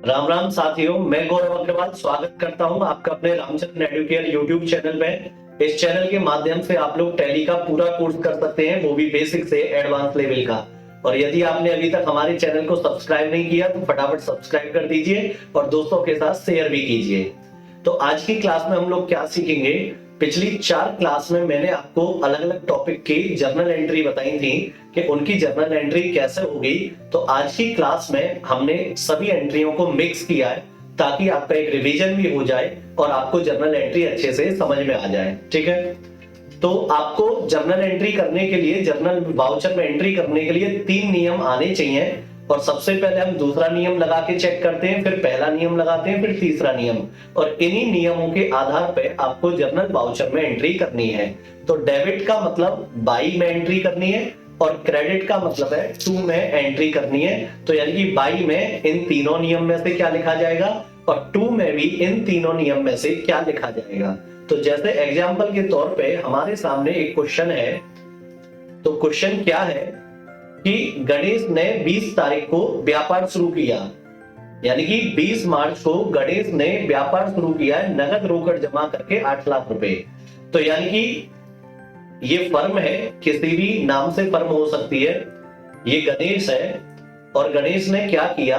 राम राम साथियों, मैं गौरव अग्रवाल स्वागत करता हूं आपका अपने रामचंद्र एडुकेयर यूट्यूब चैनल में। इस चैनल के माध्यम से आप लोग टैली का पूरा कोर्स कर सकते हैं, वो भी बेसिक से एडवांस लेवल का। और यदि आपने अभी तक हमारे चैनल को सब्सक्राइब नहीं किया तो फटाफट सब्सक्राइब कर दीजिए और दोस्तों के साथ शेयर भी कीजिए। तो आज की क्लास में हम लोग क्या सीखेंगे। पिछली 4 क्लास में मैंने आपको अलग अलग टॉपिक की जर्नल एंट्री बताई थी कि उनकी जर्नल एंट्री कैसे होगी। तो आज की क्लास में हमने सभी एंट्रियों को मिक्स किया है ताकि आपका एक रिवीजन भी हो जाए और आपको जर्नल एंट्री अच्छे से समझ में आ जाए। ठीक है, तो आपको जर्नल एंट्री करने के लिए, जर्नल वाउचर में एंट्री करने के लिए 3 नियम आने चाहिए। और सबसे पहले हम दूसरा नियम लगा के चेक करते हैं, फिर पहला नियम लगाते हैं, फिर तीसरा नियम। और इन्हीं नियमों के आधार पे आपको जर्नल वाउचर में एंट्री करनी है। तो डेबिट का मतलब बाई में एंट्री करनी है और क्रेडिट का मतलब है टू में एंट्री करनी है। तो यानी कि बाई में इन तीनों नियम में से क्या लिखा जाएगा और टू में भी इन तीनों नियम में से क्या लिखा जाएगा। तो जैसे एग्जाम्पल के तौर पे हमारे सामने एक क्वेश्चन है। तो क्वेश्चन क्या है कि गणेश ने 20 तारीख को व्यापार शुरू किया, यानी कि 20 मार्च को गणेश ने व्यापार शुरू किया है नगद रोकड़ जमा करके 8 लाख रुपए। तो यानी कि ये फर्म है, किसी भी नाम से फर्म हो सकती है। ये गणेश है और गणेश ने क्या किया,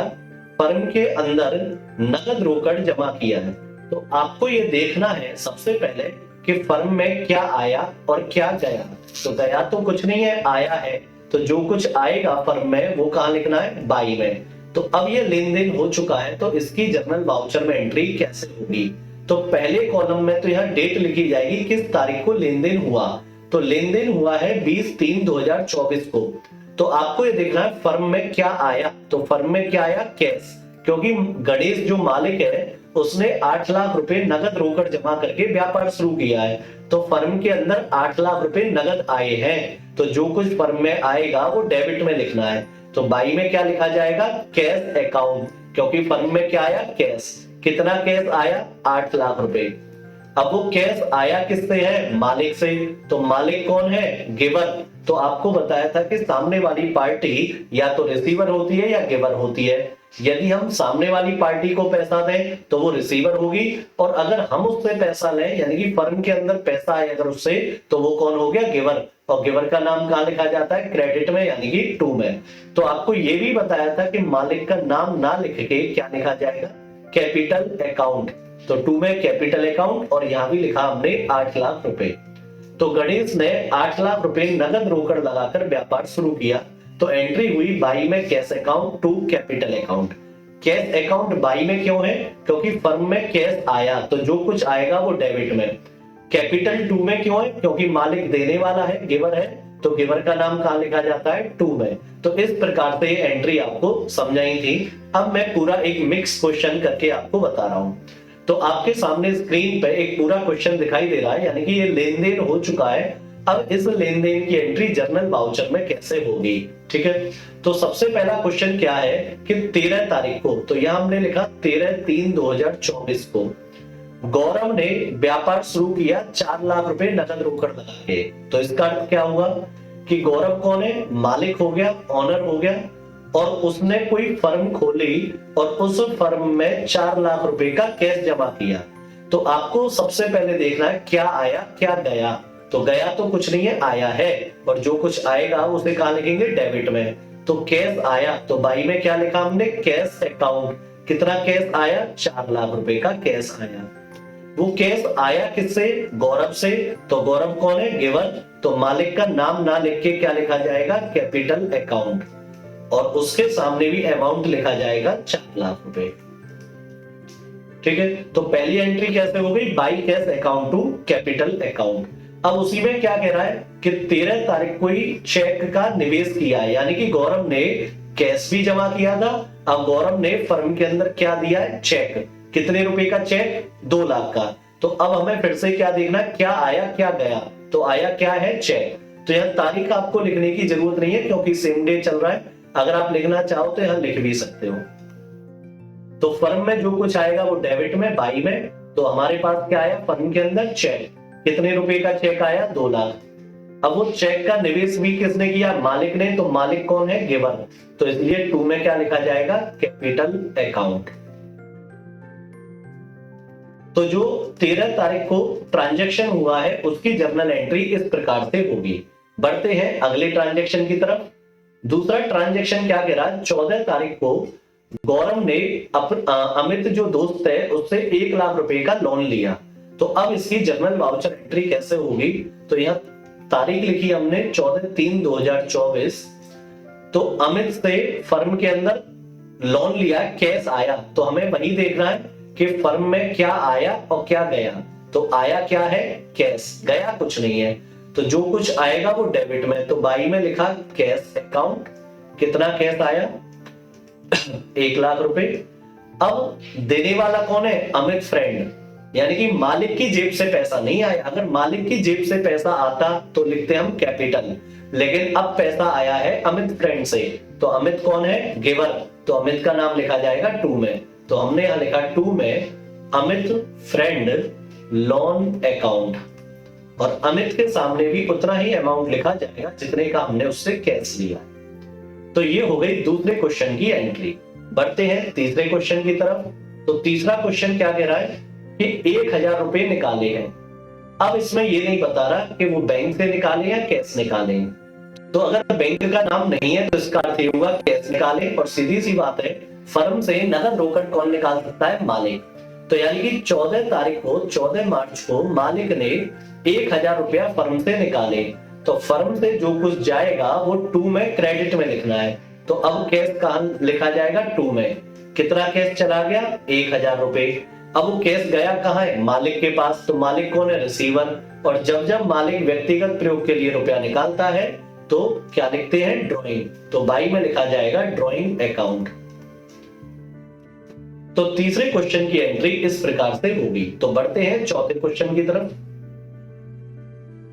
फर्म के अंदर नगद रोकड़ जमा किया है। तो आपको ये देखना है सबसे पहले कि फर्म में क्या आया और क्या गया। तो गया तो कुछ नहीं है, आया है। तो जो कुछ आएगा फर्म में वो कहां लिखना है, बाई में। तो अब ये लेन देन हो चुका है, तो इसकी जर्नल वाउचर में एंट्री कैसे होगी। तो पहले कॉलम में तो यहाँ डेट लिखी जाएगी, किस तारीख को लेन देन हुआ। तो लेन देन हुआ है 20/3/2024 को। तो आपको ये देखना है फर्म में क्या आया। तो फर्म में क्या आया, कैश, क्योंकि गणेश जो मालिक है उसने 8 लाख रुपए नगद रोकड़ जमा करके व्यापार शुरू किया है। तो फर्म के अंदर 8 लाख रुपए नगद आए हैं। तो जो कुछ फर्म में आएगा वो डेबिट में लिखना है। तो बाई में क्या लिखा जाएगा, कैश अकाउंट, क्योंकि फर्म में क्या आया, कैश। कितना कैश आया, 8 लाख रुपए। अब वो कैश आया किससे है, मालिक से। तो मालिक कौन है, गिवर। तो आपको बताया था कि सामने वाली पार्टी या तो रिसीवर होती है या गिवर होती है। यदि हम सामने वाली पार्टी को पैसा दें तो वो रिसीवर होगी, और अगर हम उससे पैसा लें यानी कि फर्म के अंदर पैसा आए अगर उससे, तो वो कौन हो गया, गिवर। और गिवर का नाम कहां लिखा जाता है, क्रेडिट में, यानी कि टू में। तो आपको ये भी बताया था कि मालिक का नाम ना लिख के क्या लिखा जाएगा, कैपिटल अकाउंट। तो टू में कैपिटल अकाउंट, और यहां भी लिखा हमने 8 लाख रुपए। तो गणेश ने 8 लाख रुपए नगद रोकड़ लगाकर व्यापार शुरू किया। तो एंट्री हुई बाई में cash account to capital account. Cash account by में क्यों है, क्योंकि फर्म में कैश आया, तो जो कुछ आएगा वो डेबिट में। कैपिटल टू में क्यों है, क्योंकि मालिक देने वाला है, गिवर है। तो गिवर का नाम कहां लिखा जाता है, टू में। तो इस प्रकार से ये एंट्री आपको समझाई थी। अब मैं पूरा एक मिक्स क्वेश्चन करके आपको बता रहा हूं। तो आपके सामने स्क्रीन पे एक पूरा क्वेश्चन दिखाई दे रहा है, यानी कि ये लेन देन हो चुका है। अब इस लेन देन की एंट्री जर्नल वाउचर में कैसे होगी। ठीक है, तो सबसे पहला क्वेश्चन क्या है कि 13 तारीख को, तो यहां हमने लिखा 13/3/2024 को गौरव ने व्यापार शुरू किया 4 लाख रुपए नगद रोकड़ लगा के। तो इसका अर्थ क्या हुआ कि गौरव कौन है, मालिक हो गया, ऑनर हो गया, और उसने कोई फर्म खोली और उस फर्म में 4 लाख रुपए का कैश जमा किया। तो आपको सबसे पहले देखना है क्या आया क्या गया। तो गया तो कुछ नहीं है, आया है, और जो कुछ आएगा उसे कहां लिखेंगे, डेबिट में। तो कैश आया, तो बाई में क्या लिखा हमने, कैश अकाउंट। कितना कैश आया, 4 लाख रुपए का कैश आया। वो कैश आया किससे, गौरव से। तो गौरव कौन है, गिवर। तो मालिक का नाम ना लिख के क्या लिखा जाएगा, कैपिटल अकाउंट, और उसके सामने भी अमाउंट लिखा जाएगा 4 लाख रुपए। ठीक है, तो पहली एंट्री कैसे हो गई, by cash account to capital account. अब उसी में क्या कह रहा है कि 13 तारीख को ही चेक का निवेश किया है, यानी कि गौरव ने कैश भी जमा किया था। अब गौरव ने फर्म के अंदर क्या दिया है, चेक। कितने रुपए का चेक, 2 लाख का। तो अब हमें फिर से क्या देखना है, क्या आया क्या गया। तो आया क्या है, चेक। तो यह तारीख आपको लिखने की जरूरत नहीं है क्योंकि सेम डे चल रहा है। अगर आप लिखना चाहो तो यहां लिख भी सकते हो। तो फर्म में जो कुछ आएगा वो डेबिट में, बाई में। तो हमारे पास क्या आया, फर्म के अंदर चेक। कितने रुपए का चेक आया, 2 लाख। अब वो चेक का निवेश भी किसने किया, मालिक ने। तो मालिक कौन है, गिवर। तो इसलिए टू में क्या लिखा जाएगा, कैपिटल अकाउंट। तो जो 13 तारीख को ट्रांजैक्शन हुआ है उसकी जर्नल एंट्री इस प्रकार से होगी। बढ़ते हैं अगले ट्रांजैक्शन की तरफ। दूसरा ट्रांजैक्शन क्या कह रहा है, 14 तारीख को गौरव ने अमित जो दोस्त है उससे 1 लाख रुपए का लोन लिया। तो अब इसकी जर्नल वाउचर एंट्री कैसे होगी, तो यह तारीख लिखी हमने 14/3/2024। तो अमित से फर्म के अंदर लोन लिया, कैश आया, तो हमें वही देखना है कि फर्म में क्या आया और क्या गया। तो आया क्या है, कैश, गया कुछ नहीं है। तो जो कुछ आएगा वो डेबिट में, तो बाई में लिखा कैश अकाउंट, कितना कैश आया 1 लाख रुपए। अब देने वाला कौन है, अमित फ्रेंड, यानी कि मालिक की जेब से पैसा नहीं आया। अगर मालिक की जेब से पैसा आता तो लिखते हम कैपिटल, लेकिन अब पैसा आया है अमित फ्रेंड से, तो अमित कौन है, गिवर, तो अमित का नाम लिखा जाएगा 2 में। तो हमने यहां लिखा 2 में अमित फ्रेंड लोन अकाउंट, और अमित के सामने भी उतना ही अमाउंट लिखा जाएगा जितने का हमने उससे कैश लिया। तो ये हो गई दूसरे क्वेश्चन की एंट्री। बढ़ते हैं तीसरे क्वेश्चन की तरफ। तो तीसरा क्वेश्चन क्या कह रहा है कि 1000 रुपए निकाले हैं। अब इसमें ये नहीं बता रहा कि वो बैंक से निकाले या कैश निकाले। तो अगर बैंक का नाम नहीं है तो इसका अर्थ ये हुआ कैश निकाले, और सीधी सी बात है फर्म से नगद रोकड़ कौन निकाल सकता है, मालिक। तो यानी कि 14 तारीख को 14 मार्च को मालिक ने 1000 रुपया फर्म से निकाले। तो फर्म से जो कुछ जाएगा वो 2 में क्रेडिट में लिखना है। तो अब कैश कहां लिखा जाएगा, 2 में। कितना कैश चला गया, 1000 रुपए। अब वो कैश गया कहां है, मालिक के पास। तो मालिक कौन है, रिसीवर। और जब जब मालिक व्यक्तिगत प्रयोग के लिए रुपया निकालता है तो क्या लिखते हैं, ड्रॉइंग। तो बाई में लिखा जाएगा ड्रॉइंग अकाउंट। तो तीसरे क्वेश्चन की एंट्री इस प्रकार से होगी। तो बढ़ते हैं चौथे क्वेश्चन की तरफ।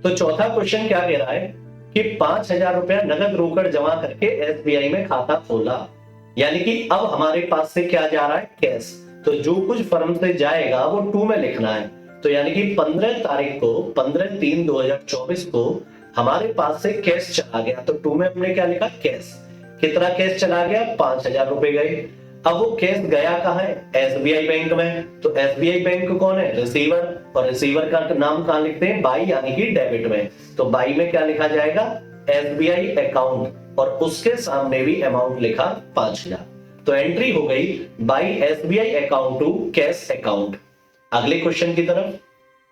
तो चौथा क्वेश्चन क्या कह रहा है कि 5000 रुपया नगद रोकड़ जमा करके एसबीआई में खाता खोला, यानी कि अब हमारे पास से क्या जा रहा है, कैश। तो जो कुछ फर्म से जाएगा वो 2 में लिखना है। तो यानी कि 15 तारीख को 15/3/2024 को हमारे पास से कैश चला गया। तो 2 में हमने क्या लिखा, कैश। कितना कैश चला गया, 5000 रुपए गए। अब वो कैश गया कहां है, एसबीआई बैंक में। तो एसबीआई बैंक कौन है, रिसीवर, और रिसीवर का नाम कहां लिखते हैं, बाई, यानी कि डेबिट में। तो बाई में क्या लिखा जाएगा, एसबीआई अकाउंट, और उसके सामने भी अमाउंट लिखा 5000। तो एंट्री हो गई by SBI account to cash account. अगले क्वेश्चन की तरफ।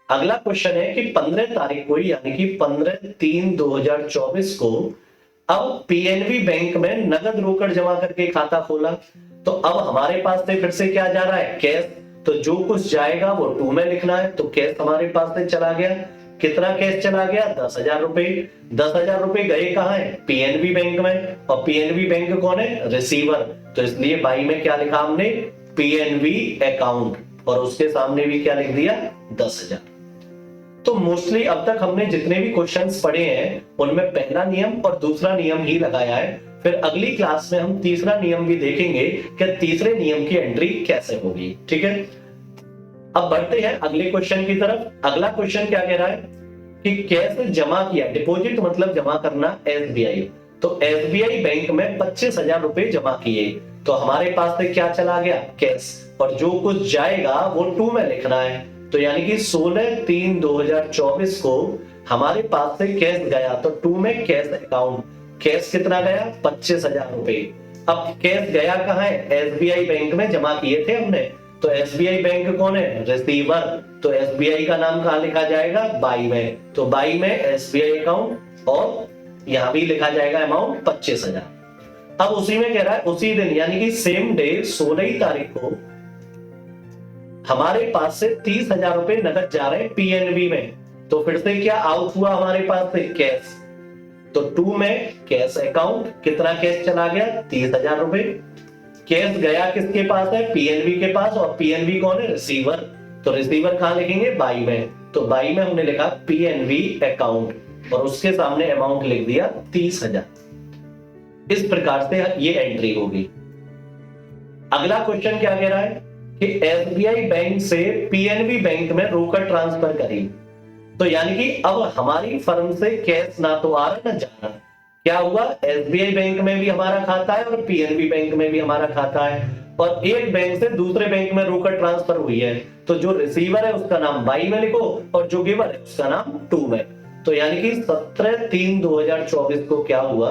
अगला क्वेश्चन है कि 15 तारीख को यानी कि 15/3/2024 को अब पीएनबी बैंक में नगद रोकड़ जमा करके खाता खोला। तो अब हमारे पास से फिर से क्या जा रहा है, कैश। तो जो कुछ जाएगा वो 2 में लिखना है। तो कैश हमारे पास से चला गया, कितना कैश चला गया, 10,000 रुपए। 10,000 रुपए गए कहां है, पीएनबी बैंक में, और पीएनबी बैंक कौन है, रिसीवर। तो इसलिए बाई में क्या लिखा हमने, पीएनबी अकाउंट, और उसके सामने भी क्या लिख दिया, 10,000। तो मोस्टली अब तक हमने जितने भी क्वेश्चंस पढ़े हैं उनमें पहला नियम और दूसरा नियम ही लगाया है। फिर अगली क्लास में हम तीसरा नियम भी देखेंगे कि तीसरे नियम की एंट्री कैसे होगी, ठीक है। अब बढ़ते हैं अगले क्वेश्चन की तरफ। अगला क्वेश्चन क्या कह रहा है कि कैसे जमा किया, डिपॉजिट मतलब जमा करना, एसबीआई। तो एसबीआई बैंक में 25,000 रुपए जमा किए। तो हमारे पास से क्या चला गया, कैश, और जो कुछ जाएगा वो 2 में लिखना है। तो यानी कि 16/3/2024 को हमारे पास से कैश गया। तो 2 में कैश अकाउंट, कैश कितना गया, 25,000 रुपए। अब कैश गया कहां है, एसबीआई बैंक में जमा किए थे हमने। तो एसबीआई बैंक कौन है, रिसीवर। तो एसबीआई का नाम कहां लिखा जाएगा, बाई में। तो बाई में एसबीआई अकाउंट, और यहां भी लिखा जाएगा अमाउंट 25,000। अब उसी में कह रहा है उसी दिन यानी कि सेम डे 16 तारीख को हमारे पास से 30,000 रुपए नगद जा रहे हैं पीएनबी में। तो फिर से क्या आउट हुआ हमारे पास से, कैश। तो 2 में कैश अकाउंट, कितना कैश चला गया, 30,000 रुपए। कैश गया किसके पास है, पीएनबी के पास, और पीएनबी कौन है, रिसीवर। तो रिसीवर कहां लिखेंगे, बाई में। तो बाई में हमने लिखा पीएनबी अकाउंट, और उसके सामने अमाउंट लिख दिया 30,000। इस प्रकार से ये एंट्री होगी। अगला क्वेश्चन क्या कह रहा है कि एसबीआई बैंक से पीएनबी बैंक में रोकड़ ट्रांसफर करी। तो यानी कि अब हमारी फर्म से कैश ना तो आ रहा ना जा रहा। क्या हुआ, एसबीआई बैंक में भी हमारा खाता है और पीएनबी बैंक में भी हमारा खाता है। और एक बैंक से दूसरे बैंक में रोकड़ ट्रांसफर हुई है, तो जो रिसीवर है उसका नाम बाई में लिखो और जो गिवर है उसका नाम टू में। तो यानी कि 17/3/2024 को क्या हुआ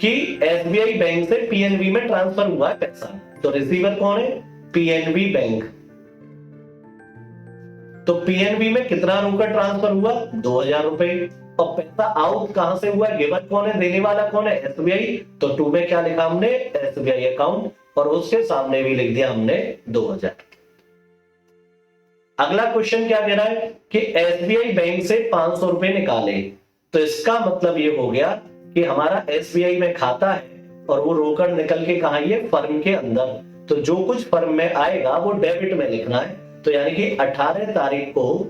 कि एसबीआई बैंक से पीएनबी में ट्रांसफर हुआ है पैसा। तो रिसीवर कौन है? PNB bank. तो पीएनबी में कितना रोकड़ ट्रांसफर हुआ? 2000 रुपए। और पैसा आउट कहां से हुआ? गिवर कौन है? देने वाला कौन है? एसबीआई। तो टू में क्या लिखा हमने? एसबीआई अकाउंट, और उसके सामने भी लिख दिया हमने 2000। अगला क्वेश्चन क्या कह रहा है कि एसबीआई बैंक से 500 रुपए निकाले। तो इसका मतलब ये हो गया कि हमारा एसबीआई में खाता है और वो रोकड़ निकल के कहा? ये फर्म के अंदर। तो जो कुछ फर्म में आएगा वो डेबिट में लिखना है। तो यानी कि 18 तारीख को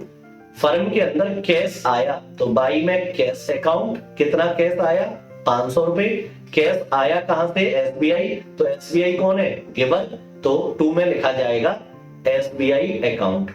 फर्म के अंदर कैश आया, तो बाई में कैश अकाउंट। कितना कैश आया? 500 रुपए। कैश आया कहां से? एसबीआई। तो एसबीआई कौन है? गिवर। तो टू में लिखा जाएगा एसबीआई अकाउंट।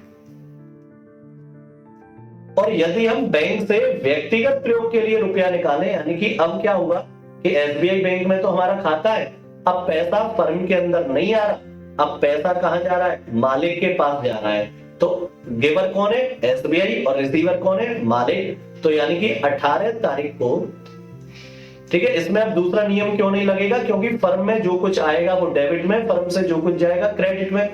और यदि हम बैंक से व्यक्तिगत प्रयोग के लिए रुपया निकालें, यानी कि अब क्या हुआ कि एसबीआई बैंक में तो हमारा खाता है, अब पैसा फर्म के अंदर नहीं आ रहा, अब पैसा कहां जा रहा है? मालिक के पास जा रहा है। तो गिवर कौन है? एसबीआई, और रिसीवर कौन है? मालिक। तो यानी कि 18 तारीख को, ठीक है, इसमें अब दूसरा नियम क्यों नहीं लगेगा? क्योंकि फर्म में जो कुछ आएगा वो डेबिट में, फर्म से जो कुछ जाएगा क्रेडिट में।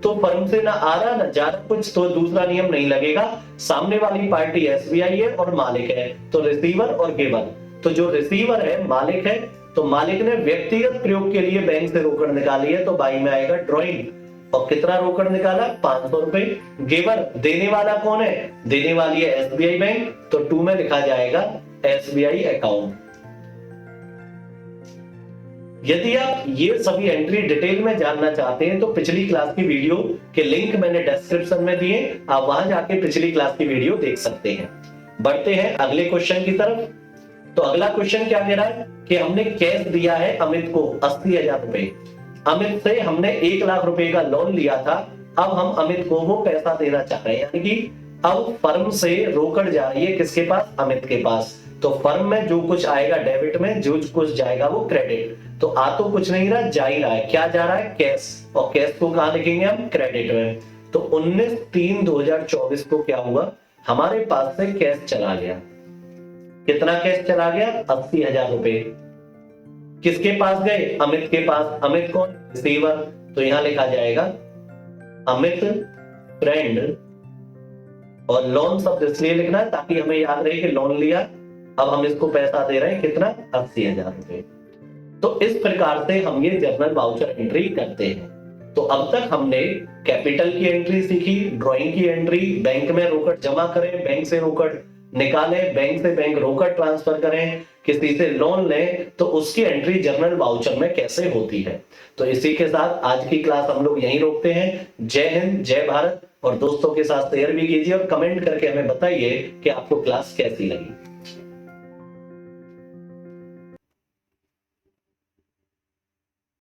तो फर्म से ना आ रहा ना जा रहा कुछ, तो दूसरा नियम नहीं लगेगा। सामने वाली पार्टी एसबीआई है और मालिक है, तो रिसीवर और गिवर। तो जो रिसीवर है मालिक है, तो मालिक ने व्यक्तिगत प्रयोग के लिए बैंक से रोकड़ निकाली है, तो बाई में आएगा ड्रॉइंग। और कितना रोकड़ निकाला? 500 रुपए। गिवर देने वाला कौन है? देने वाली है एसबीआई बैंक, तो टू में लिखा जाएगा एसबीआई अकाउंट। यदि आप ये सभी एंट्री डिटेल में जानना चाहते हैं तो पिछली क्लास की वीडियो के लिंक मैंने डिस्क्रिप्शन में दिए, आप वहां जाके पिछली क्लास की वीडियो देख सकते हैं। बढ़ते हैं अगले क्वेश्चन की तरफ। तो अगला क्वेश्चन क्या कह रहा है कि हमने कैश दिया है अमित को 80,000 रुपए। अमित से हमने 1 लाख रुपए का लोन लिया था, अब हम अमित को वो पैसा देना चाह रहे हैं, यानी कि अब फर्म से रोकड़ जा रही है किसके पास? अमित के पास। तो फर्म में जो कुछ आएगा डेबिट में, जो कुछ जाएगा वो क्रेडिट। तो आ तो कुछ नहीं रहा, जा ही रहा है। क्या जा रहा है? कैश। और कैश को कहां लिखेंगे हम? क्रेडिट में। तो 19/3/2024 को क्या हुआ? हमारे पास से कैश चला गया। कितना कैश चला गया? 80,000 रुपए। किसके पास गए? अमित के पास। अमित कौन? रिसीवर। तो यहां लिखा जाएगा अमित फ्रेंड, और लोन शब्द इसलिए लिखना है ताकि हमें याद रहे कि लोन लिया, अब हम इसको पैसा दे रहे हैं। कितना? 80,000 रुपए। तो इस प्रकार से हम ये जर्नल वाउचर एंट्री करते हैं। तो अब तक हमने कैपिटल की एंट्री सीखी, ड्राइंग की एंट्री, बैंक में रोकड़ जमा करें, बैंक से रोकड़ निकालें, बैंक से बैंक रोकड़ ट्रांसफर करें, किसी से लोन लें, तो उसकी एंट्री जर्नल वाउचर में कैसे होती है। तो इसी के साथ आज की क्लास हम लोग यहीं रोकते हैं। जय हिंद, जय भारत। और दोस्तों के साथ शेयर भी कीजिए और कमेंट करके हमें बताइए कि आपको क्लास कैसी लगी।